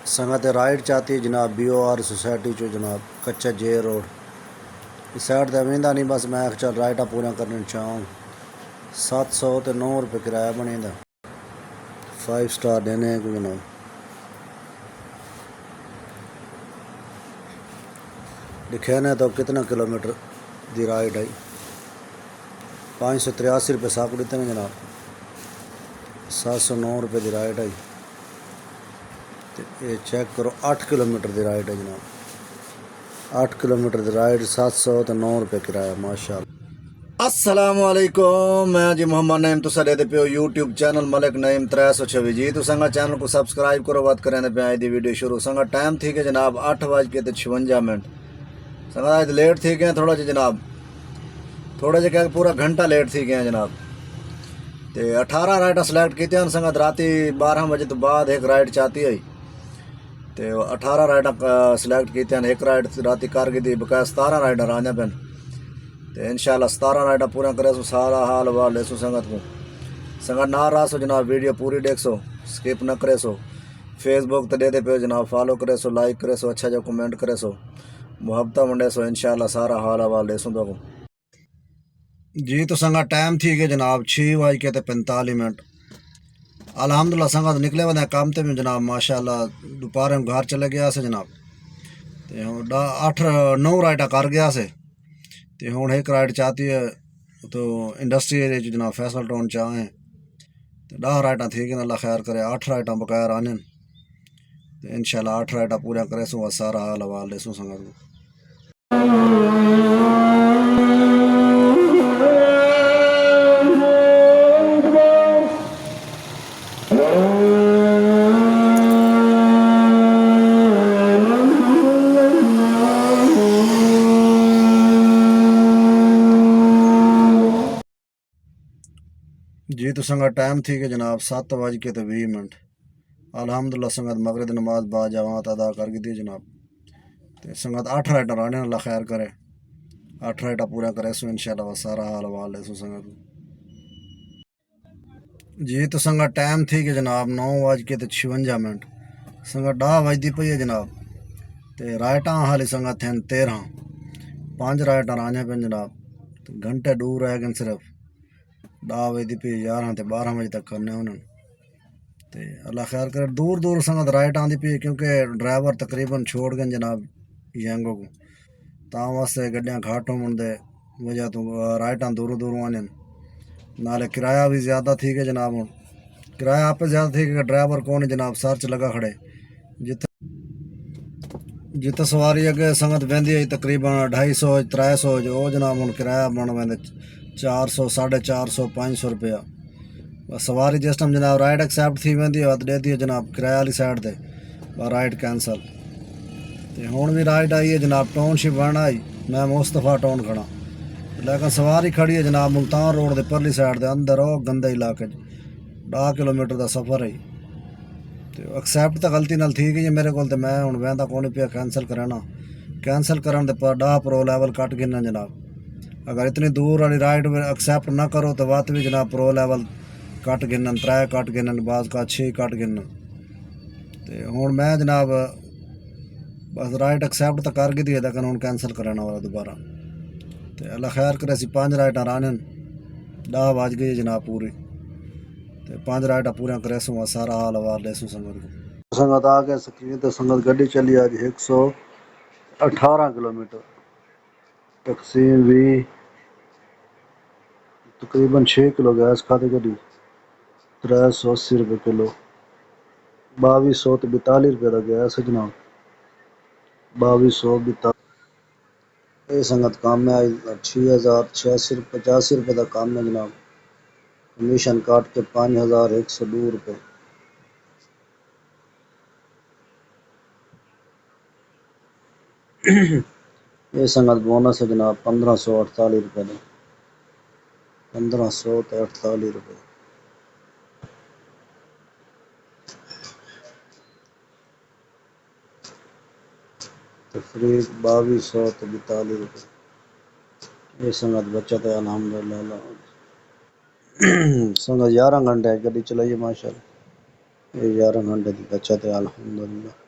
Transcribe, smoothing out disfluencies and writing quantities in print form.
संगत राइड चाहती है जनाब BOR सोसाइटी चो जनाब कच्चा जे रोड इस साइड तो वेंदा नहीं बस मैं चल राइडा पूरा करना चाहूँ 709 रुपये किराया बने 5 स्टार देने को जनाब लिखे ने तो कितना किलोमीटर दी राइड आई 583 रुपये साक देते हैं जनाब 709 रुपये दी राइड आई तो ये चेक करो 8 किलोमीटर दी राइड है जनाब 8 किलोमीटर दी राइड 709 रुपये किराया माशाअल्लाह। अस्सलाम वालेकुम मैं जी मोहम्मद नईम तुसा देते पे यूट्यूब चैनल मलिक नईम 326 जी तो संगा चैनल को सब्सक्राइब करो बात करें पे आई दी वीडियो शुरू संगा टाइम थी कि जनाब 8:56 संगा आज लेट थी गए थोड़ा जनाब थोड़ा क्या पूरा घंटा लेट थी गए जनाब तो 18 राइड सिलेक्ट की संगत राती 12 बजे तो बाद एक राइड चाहती है तो 18 राइड सिलेक्ट की एक राइड राती कर गई बकाया 17 राइडर आने पैन तो इंशाल्लाह 17 राइडा पूरा करे सो सारा हाल वाल ले सो संगत को संगत ना रहा सो जनाब वीडियो पूरी देख सो स्किप न करे सो फेसबुक तो दे पे जनाब फॉलो करे सो लाइक करे सो अच्छा जो कमेंट करे सो मुहब्बत मंडे सो इंशाल्लाह सारा हाल वाल ले सो तो जी तो संगा टाइम थी कि जनाब 6:45 अल्हम्दुलिल्लाह संगत निकले वह काम ते में जनाब माशाल्लाह दोपहर में घर चले गया से जनाब तो 8-9 राइडा कर गया से तो हूँ एक राइड चाहती है तो इंडस्ट्री एरिया जनाब फैसल टाउन चाहें तो 10 राइडा थी कि अल्लाह खैर करे 8 राइडा बकाया आने तो इंशाल्लाह 8 राइडा पूरा करे सो सारा हाल हवाल ले सो संगत को जी तो संगत टाइम थी कि जनाब 7:20 अल्हम्दुलिल्लाह संगत मगरिब नमाज बा जमात अदा कर दी जनाब तो संगत 8 राइडर आने अल्लाह खैर करे 8 राइडा पूरा करे सो इंशाल्लाह सारा हाल वाल है सो संगत जी तो संगत टाइम थी कि जनाब 9:56 संगत 10 बजती पई है जनाब तो राइटा हाली संगत थे 13 5 राइडर आने पे जनाब तो घंटे दूर रह गए सिर्फ 10 बजती पी 11 तो 12 बजे तक करने उन्होंने तो अल्लाह खैर करे दूर दूर संगत राइट आती पी क्योंकि ड्राइवर तकरीबन छोड़ गए जनाब यंगो को ता वास्ते गड्डियाँ घाट होने दे वजह तो राइटा दूरों दूरों आने नाले किराया भी ज़्यादा थी कि जनाब हूँ किराया आप ज़्यादा थी कि ड्राइवर कौन जनाब सर्च लगा खड़े जित सवारी अगे संगत वेंदी है तकरीबन 250-300 जो जनाब हूँ किराया बन वेंदे 400 450 500 रुपया सवारी जिस टाइम जनाब राइड एक्सेप्ट थी वेंदी है दे दी जनाब किराया वाली साइड ते राइड कैंसल तो हूँ भी राइड आई है जनाब टाउनशिप बन आई मैं मुस्तफा टाउन खड़ा लेकिन सवारी खड़ी है जनाब मुल्तान रोड के परली साइड के अंदर वो गंदे इलाके 10 किलोमीटर का सफ़र है तो एक्सेप्ट तो गलती नाल थी गई मेरे को मैं हूँ वहदा कौन पिया कैंसल कराना कैंसल करन दे पर 10 प्रो लेवल कट गिनना जनाब अगर इतनी दूर वाली राइड एक्सेप्ट ना करो तो बात भी जनाब प्रो लेवल कट गिनन 3 कट गिनन बाज का 6 कट गिनन तो हूँ मैं जनाब बस राइड एक्सेप्ट तो कर गई लेकिन हूँ कैंसल कराना वाला दोबारा तो अल्लाह खैर करे 5 राइडा आने 10 बज गई जनाब पूरी तो 5 राइडा पूरा करे सो सारा हाल वाल ले सो संगत को संगत आ गए स्क्रीन तो संगत गड्डी चली आज 118 किलोमीटर तकसीम भी तकरीबन 6 किलो गैस खाते गड्डी 380 रुपये किलो 2200 तो 42 रुपये का गैस है जनाब 2242 ये संगत काम में आई 6086 रुपये का काम है जनाब कमीशन काट के 5102 रुपये ये संगत बोनस है जनाब 1548 रुपये का 1548 रुपये तफरीक 2200 तो 42 रुपये ये संगत बचत है अल्हम्दुलिल्लाह संगत 11 घंटे गड्डी चलाइए माशाल्लाह ये 11 घंटे की बचत है अल्हम्दुलिल्लाह।